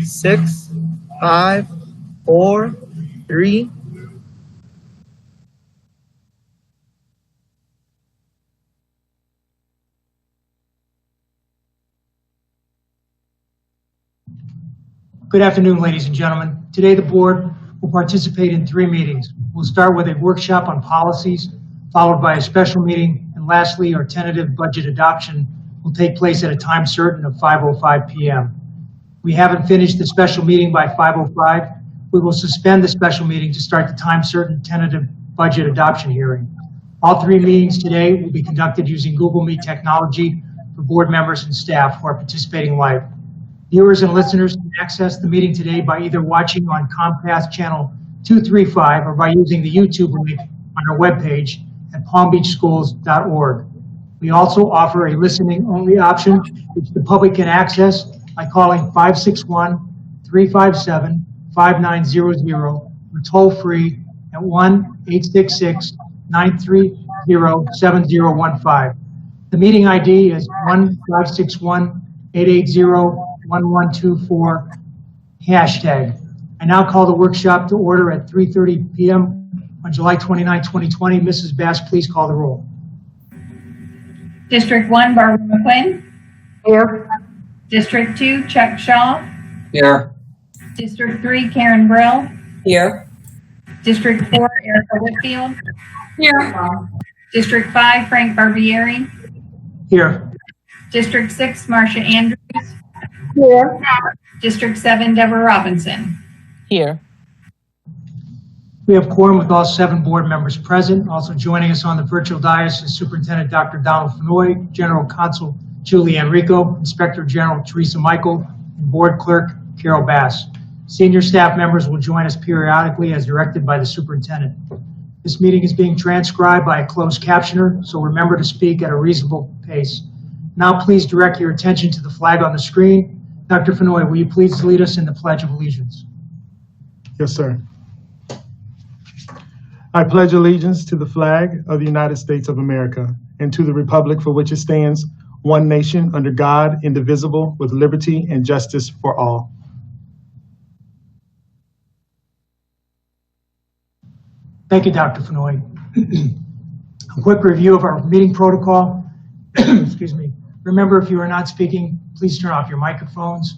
6, 5, 4, 3. Good afternoon, ladies and gentlemen. Today, the board will participate in 3 meetings. We'll start with a workshop on policies, followed by a special meeting, and lastly, our tentative budget adoption will take place at a time certain of 5:05 p.m. We haven't finished the special meeting by 5:05. We will suspend the special meeting to start the time certain tentative budget adoption hearing. All 3 meetings today will be conducted using Google Meet technology for board members and staff who are participating live. Viewers and listeners can access the meeting today by either watching on Comcast channel 235 or by using the YouTube link on our webpage at palmbeachschools.org. We also offer a listening-only option, which the public can access by calling 561-357-5900 or toll-free at 1-866-930-7015. The meeting ID is 1-561-880-1124 hashtag. I now call the workshop to order at 3:30 p.m. on July 29, 2020. Mrs. Bass, please call the roll. District 1, Barbara McQuinn. Here. District 2, Chuck Shaw. Here. District 3, Karen Brill. Here. District 4, Erica Whitfield. Here. District 5, Frank Barbieri. Here. District 6, Marcia Andrews. Here. District 7, Deborah Robinson. Here. We have quorum with all 7 board members present. Also joining us on the virtual dais is Superintendent Dr. Donald Fenoy, General Counsel Julie Enrico, Inspector General Teresa Michael, and Board Clerk Carol Bass. Senior staff members will join us periodically as directed by the Superintendent. This meeting is being transcribed by a closed captioner, so remember to speak at a reasonable pace. Now please direct your attention to the flag on the screen. Dr. Fenoy, will you please lead us in the Pledge of Allegiance? Yes, sir. I pledge allegiance to the flag of the United States of America and to the republic for which it stands, one nation under God, indivisible, with liberty and justice for all. Thank you, Dr. Fenoy. A quick review of our meeting protocol. Excuse me. Remember, if you are not speaking, please turn off your microphones.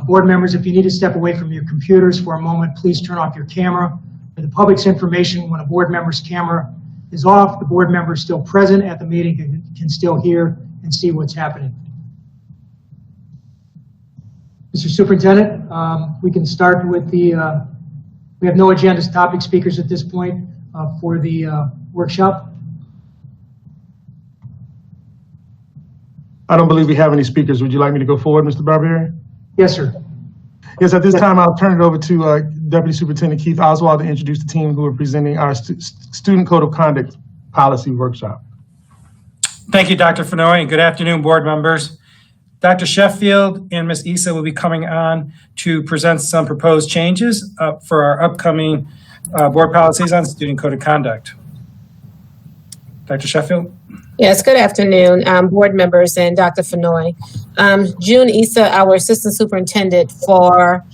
Board members, if you need to step away from your computers for a moment, please turn off your camera. For the public's information, when a board member's camera is off, the board member is still present at the meeting and can still hear and see what's happening. Mr. Superintendent, we can start with the, we have no agenda topic speakers at this point for the workshop. I don't believe we have any speakers. Would you like me to go forward, Mr. Barbieri? Yes, sir. Yes, at this time, I'll turn it over to Deputy Superintendent Keith Oswald to introduce the team who are presenting our Student Code of Conduct Policy Workshop. Thank you, Dr. Fenoy, and good afternoon, board members. Dr. Sheffield and Ms. Issa will be coming on to present some proposed changes for our upcoming board policies on Student Code of Conduct. Dr. Sheffield? Yes, good afternoon, board members and Dr. Fenoy. June Issa, our Assistant Superintendent for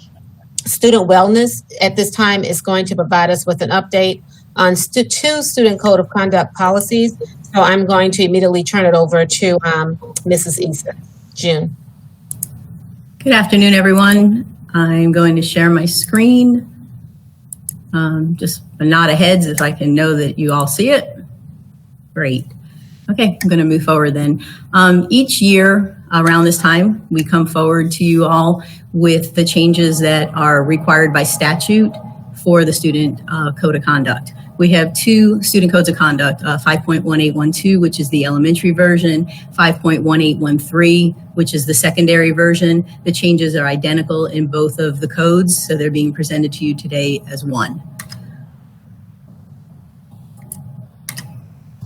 Student Wellness, at this time is going to provide us with an update on 2 Student Code of Conduct policies. So I'm going to immediately turn it over to Mrs. Issa. June. Good afternoon, everyone. I'm going to share my screen. Just a nod of heads if I can know that you all see it. Great. Okay, I'm going to move forward then. Each year around this time, we come forward to you all with the changes that are required by statute for the Student Code of Conduct. We have 2 Student Codes of Conduct, 5.1812, which is the elementary version, 5.1813, which is the secondary version. The changes are identical in both of the codes, so they're being presented to you today as one.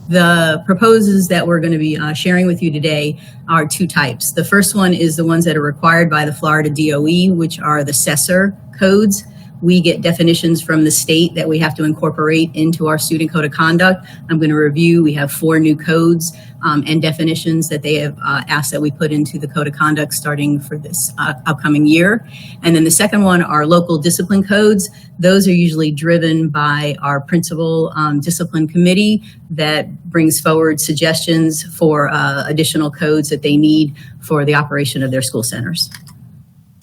The proposals that we're going to be sharing with you today are 2 types. The first one is the ones that are required by the Florida DOE, which are the CESR codes. We get definitions from the state that we have to incorporate into our student code of conduct. I'm going to review, we have 4 new codes and definitions that they have asked that we put into the code of conduct starting for this upcoming year. And then the second one are local discipline codes. Those are usually driven by our principal discipline committee that brings forward suggestions for additional codes that they need for the operation of their school centers.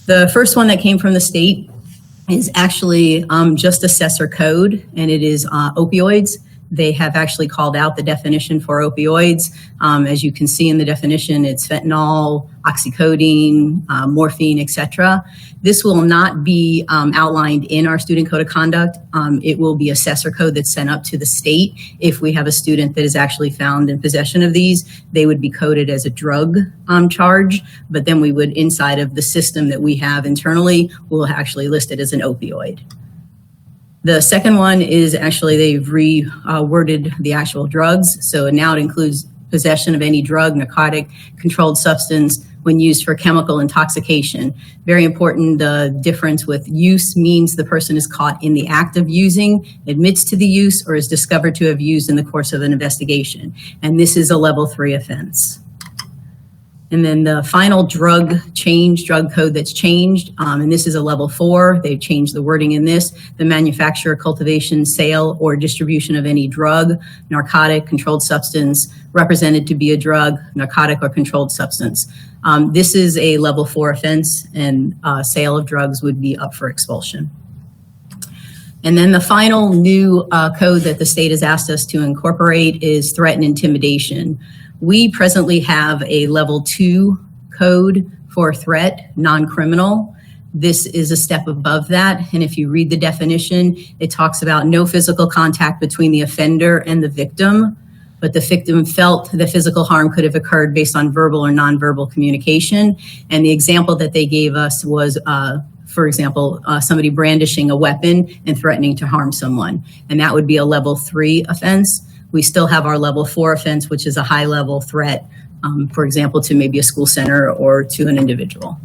The first one that came from the state is actually just assessor code, and it is opioids. They have actually called out the definition for opioids. As you can see in the definition, it's fentanyl, oxycodone, morphine, etc. This will not be outlined in our student code of conduct. It will be assessor code that's sent up to the state. If we have a student that is actually found in possession of these, they would be coded as a drug charge, but then we would, inside of the system that we have internally, we'll actually list it as an opioid. The second one is actually they've reworded the actual drugs. So now it includes possession of any drug, narcotic, controlled substance when used for chemical intoxication. Very important, the difference with use means the person is caught in the act of using, admits to the use, or is discovered to have used in the course of an investigation. And this is a level 3 offense. And then the final drug code that's changed, and this is a level 4. They've changed the wording in this: the manufacture, cultivation, sale, or distribution of any drug, narcotic, controlled substance, represented to be a drug, narcotic, or controlled substance. This is a level 4 offense, and sale of drugs would be up for expulsion. And then the final new code that the state has asked us to incorporate is threat and intimidation. We presently have a level 2 code for threat, non-criminal. This is a step above that. And if you read the definition, it talks about no physical contact between the offender and the victim, but the victim felt that physical harm could have occurred based on verbal or nonverbal communication. And the example that they gave us was, for example, somebody brandishing a weapon and threatening to harm someone. And that would be a level 3 offense. We still have our level 4 offense, which is a high level threat, for example, to maybe a school center or to an individual.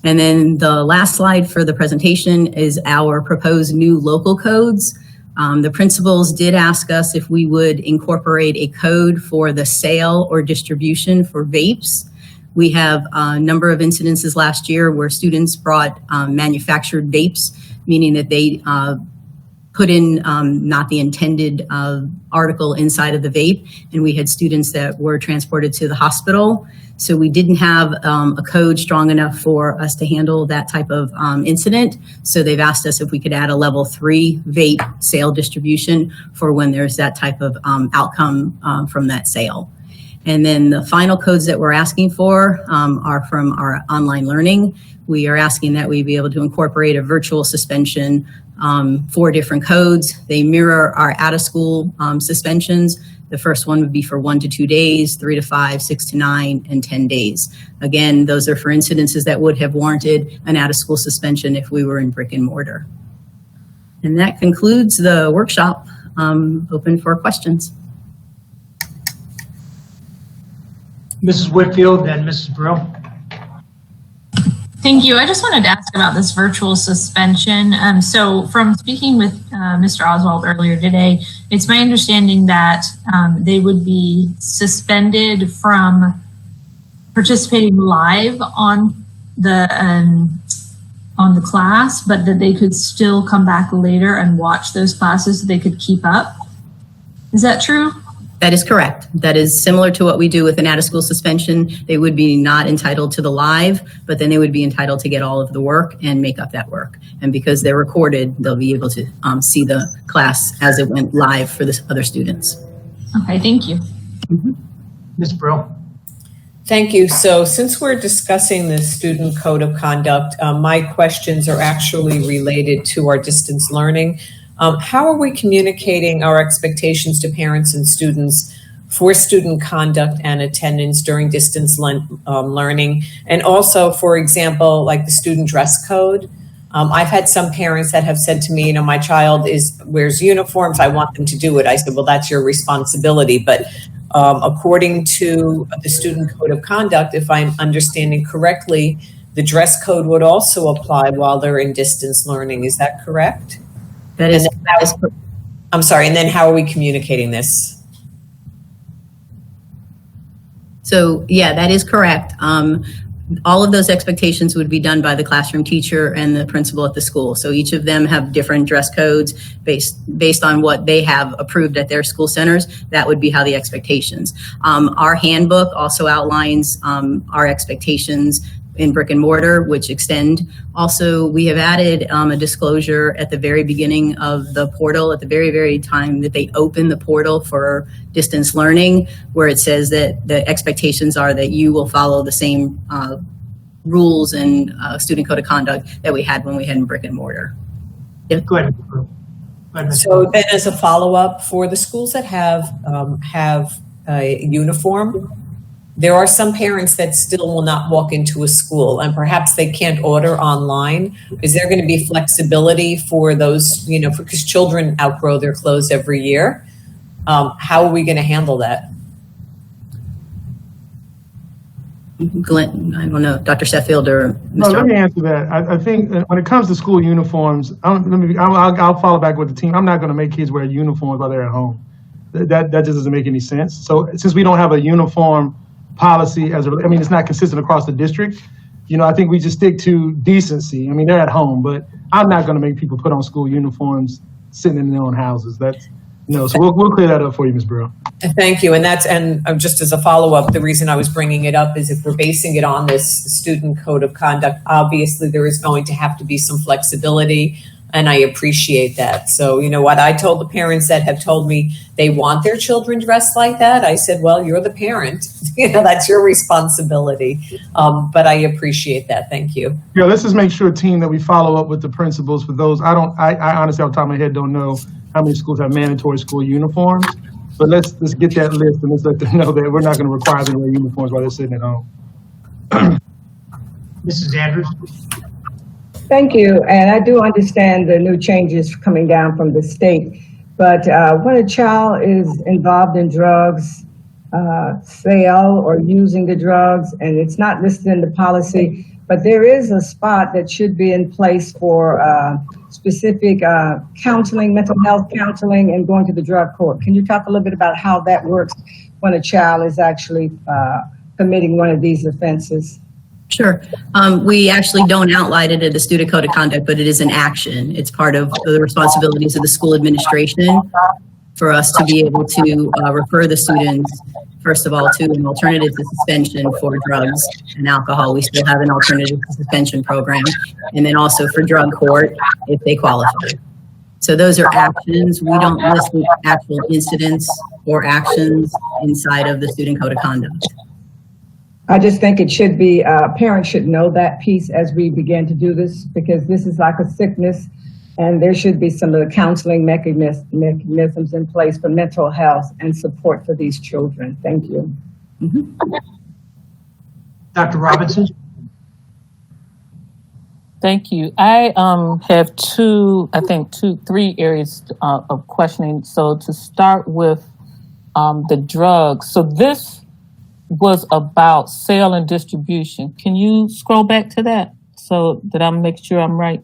And then the last slide for the presentation is our proposed new local codes. The principals did ask us if we would incorporate a code for the sale or distribution for vapes. We have a number of incidences last year where students brought manufactured vapes, meaning that they put in not the intended article inside of the vape, and we had students that were transported to the hospital. So we didn't have a code strong enough for us to handle that type of incident. So they've asked us if we could add a level 3 vape sale distribution for when there's that type of outcome from that sale. And then the final codes that we're asking for are from our online learning. We are asking that we be able to incorporate a virtual suspension, 4 different codes. They mirror our out-of-school suspensions. The first one would be for 1 to 2 days, 3 to 5, 6 to 9, and 10 days. Again, those are for incidences that would have warranted an out-of-school suspension if we were in brick and mortar. And that concludes the workshop. Open for questions. Mrs. Whitfield and Mrs. Brill. Thank you. I just wanted to ask about this virtual suspension. So from speaking with Mr. Oswald earlier today, it's my understanding that they would be suspended from participating live on the class, but that they could still come back later and watch those classes so they could keep up. Is that true? That is correct. That is similar to what we do with an out-of-school suspension. They would be not entitled to the live, but then they would be entitled to get all of the work and make up that work. And because they're recorded, they'll be able to see the class as it went live for the other students. Okay, thank you. Ms. Brill. Thank you. So since we're discussing the student code of conduct, my questions are actually related to our distance learning. How are we communicating our expectations to parents and students for student conduct and attendance during distance learning? And also, for example, like the student dress code. I've had some parents that have said to me, you know, my child wears uniforms, I want them to do it. I said, well, that's your responsibility. But according to the student code of conduct, if I'm understanding correctly, the dress code would also apply while they're in distance learning. Is that correct? That is, I'm sorry, and then how are we communicating this? so yeah, that is correct. All of those expectations would be done by the classroom teacher and the principal at the school. So each of them have different dress codes based on what they have approved at their school centers. That would be how the expectations. Our handbook also outlines our expectations in brick and mortar, which extend. Also, we have added a disclosure at the very beginning of the portal, at the very, very time that they open the portal for distance learning, where it says that the expectations are that you will follow the same rules and student code of conduct that we had when we had in brick and mortar. Go ahead. So then as a follow-up, for the schools that have a uniform, there are some parents that still will not walk into a school, and perhaps they can't order online. Is there going to be flexibility for those, because children outgrow their clothes every year? How are we going to handle that? Glenn, I don't know, Dr. Sheffield or Mr. No, let me answer that. I think when it comes to school uniforms, I'll follow back with the team. I'm not going to make kids wear uniforms while they're at home. That just doesn't make any sense. So since we don't have a uniform policy, it's not consistent across the district, I think we just stick to decency. They're at home, but I'm not going to make people put on school uniforms sitting in their own houses. So we'll clear that up for you, Ms. Burrow. Thank you. And just as a follow-up, the reason I was bringing it up is if we're basing it on this student code of conduct, obviously there is going to have to be some flexibility, and I appreciate that. So, what I told the parents that have told me they want their children dressed like that, I said, well, you're the parent. That's your responsibility. But I appreciate that. Thank you. Yeah, let's just make sure, team, that we follow up with the principals for those. I honestly, off the top of my head, don't know how many schools have mandatory school uniforms, but let's get that list and let's let them know that we're not going to require them to wear uniforms while they're sitting at home. Mrs. Andrews? Thank you, and I do understand the new changes coming down from the state, but when a child is involved in drugs, sale or using the drugs, and it's not listed in the policy, but there is a spot that should be in place for specific counseling, mental health counseling, and going to the drug court. Can you talk a little bit about how that works when a child is actually committing one of these offenses? Sure. We actually don't outline it in the student code of conduct, but it is an action. It's part of the responsibilities of the school administration for us to be able to refer the students, first of all, to an alternative to suspension for drugs and alcohol. We still have an alternative to suspension program, and then also for drug court if they qualify. So those are actions. We don't list the actual incidents or actions inside of the student code of conduct. I just think it should be, parents should know that piece as we begin to do this, because this is like a sickness, and there should be some of the counseling mechanisms in place for mental health and support for these children. Thank you. Mm-hmm. Dr. Robinson? Thank you. I have three areas of questioning. So to start with the drugs. So this was about sale and distribution. Can you scroll back to that so that I'm making sure I'm right?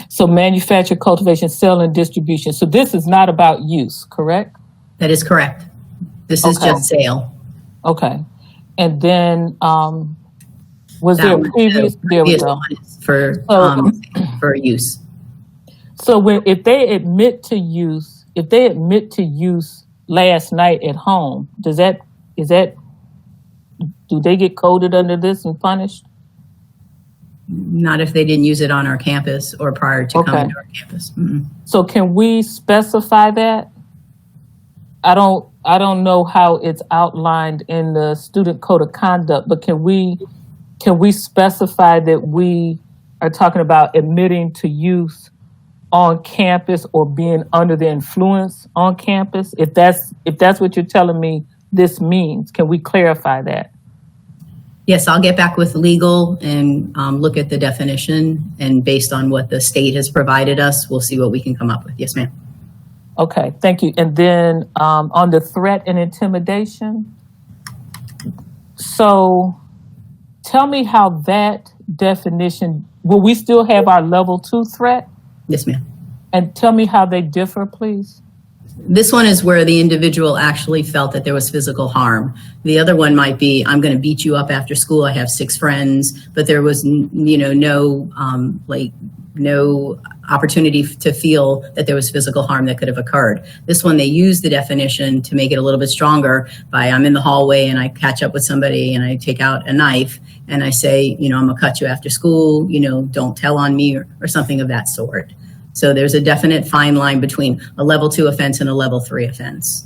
So manufacture, cultivation, sale, and distribution. So this is not about use, correct? That is correct. This is just sale. Okay. And then was there a previous? There we go. For use. So if they admit to use last night at home, do they get coded under this and punished? Not if they didn't use it on our campus or prior to coming to our campus. Mm-mm. So can we specify that? I don't know how it's outlined in the student code of conduct, but can we specify that we are talking about admitting to use on campus or being under the influence on campus? If that's what you're telling me this means, can we clarify that? Yes, I'll get back with legal and look at the definition, and based on what the state has provided us, we'll see what we can come up with. Yes, ma'am. Okay, thank you. And then on the threat and intimidation, so tell me how that definition, will we still have our level 2 threat? Yes, ma'am. And tell me how they differ, please. This one is where the individual actually felt that there was physical harm. The other one might be, I'm going to beat you up after school. I have 6 friends, but there was, no opportunity to feel that there was physical harm that could have occurred. This one, they use the definition to make it a little bit stronger by, I'm in the hallway and I catch up with somebody and I take out a knife and I say, I'm gonna cut you after school, don't tell on me or something of that sort. So there's a definite fine line between a level 2 offense and a level 3 offense.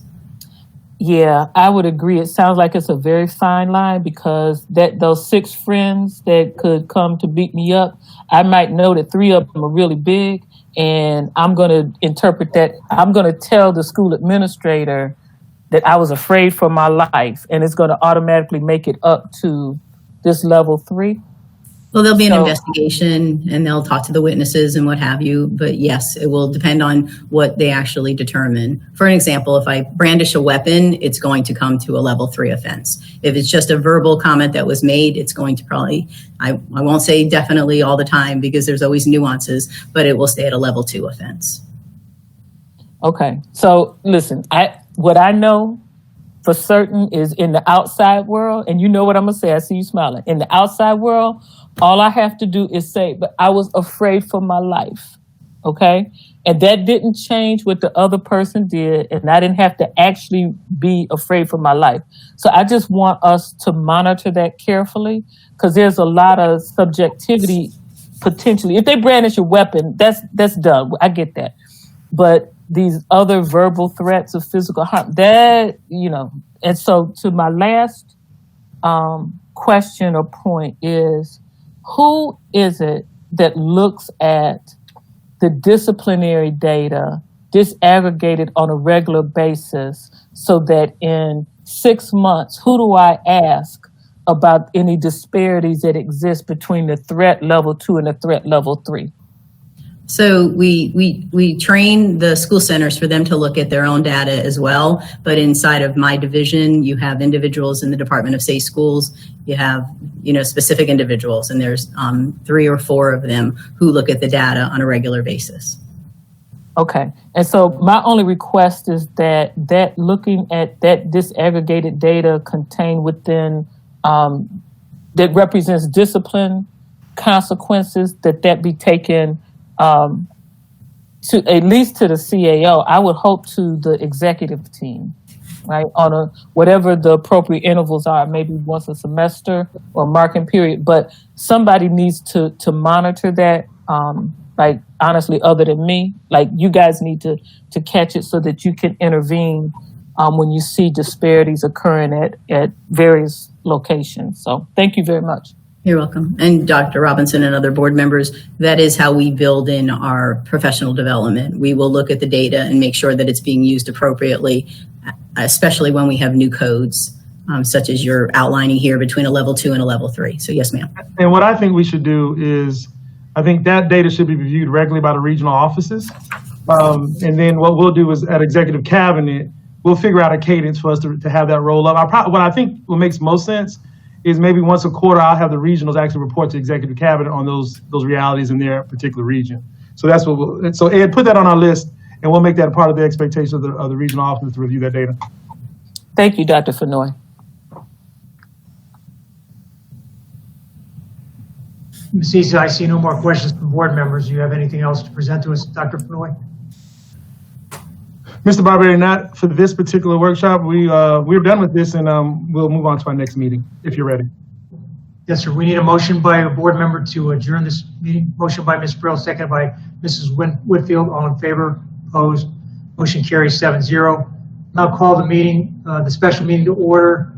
Yeah, I would agree. It sounds like it's a very fine line because those 6 friends that could come to beat me up, I might know that 3 of them are really big, and I'm going to interpret that. I'm going to tell the school administrator that I was afraid for my life, and it's going to automatically make it up to this level 3. Well, there'll be an investigation and they'll talk to the witnesses and what have you. But yes, it will depend on what they actually determine. For an example, if I brandish a weapon, it's going to come to a level 3 offense. If it's just a verbal comment that was made, it's going to probably, I won't say definitely all the time because there's always nuances, but it will stay at a level 2 offense. Okay. So listen, what I know for certain is in the outside world, and you know what I'm going to say, I see you smiling. In the outside world, all I have to do is say, but I was afraid for my life, okay? And that didn't change what the other person did, and I didn't have to actually be afraid for my life. So I just want us to monitor that carefully, because there's a lot of subjectivity potentially. If they brandish a weapon, that's done. I get that. But these other verbal threats of physical harm, that, and so to my last question or point is, who is it that looks at the disciplinary data disaggregated on a regular basis so that in 6 months, who do I ask about any disparities that exist between the threat level 2 and the threat level 3? So we train the school centers for them to look at their own data as well. But inside of my division, you have individuals in the Department of Safe Schools. You have, specific individuals, and there's 3 or 4 of them who look at the data on a regular basis. Okay. And so my only request is that looking at that disaggregated data contained within, that represents discipline consequences, that be taken to at least to the CAO, I would hope to the executive team, right? On whatever the appropriate intervals are, maybe once a semester or marking period, but somebody needs to monitor that, like honestly, other than me, like you guys need to catch it so that you can intervene when you see disparities occurring at various locations. So thank you very much. You're welcome. And Dr. Robinson and other board members, that is how we build in our professional development. We will look at the data and make sure that it's being used appropriately, especially when we have new codes, such as you're outlining here between a level 2 and a level 3. So yes, ma'am. And what I think we should do is, I think that data should be reviewed regularly by the regional offices. And then what we'll do is at executive cabinet, we'll figure out a cadence for us to have that roll up. What I think what makes most sense is maybe once a quarter, I'll have the regionals actually report to executive cabinet on those realities in their particular region. So that's what so Ed, put that on our list and we'll make that a part of the expectation of the regional officers to review that data. Thank you, Dr. Fenoy. Ms. Issa, I see no more questions from board members. Do you have anything else to present to us, Dr. Fenoy? Mr. Barberi, not for this particular workshop. We're done with this and we'll move on to our next meeting if you're ready. Yes, sir. We need a motion by a board member to adjourn this meeting. Motion by Ms. Brill, seconded by Mrs. Whitfield. All in favor? Opposed? Motion carries 7-0. Now call the meeting, the special meeting to order.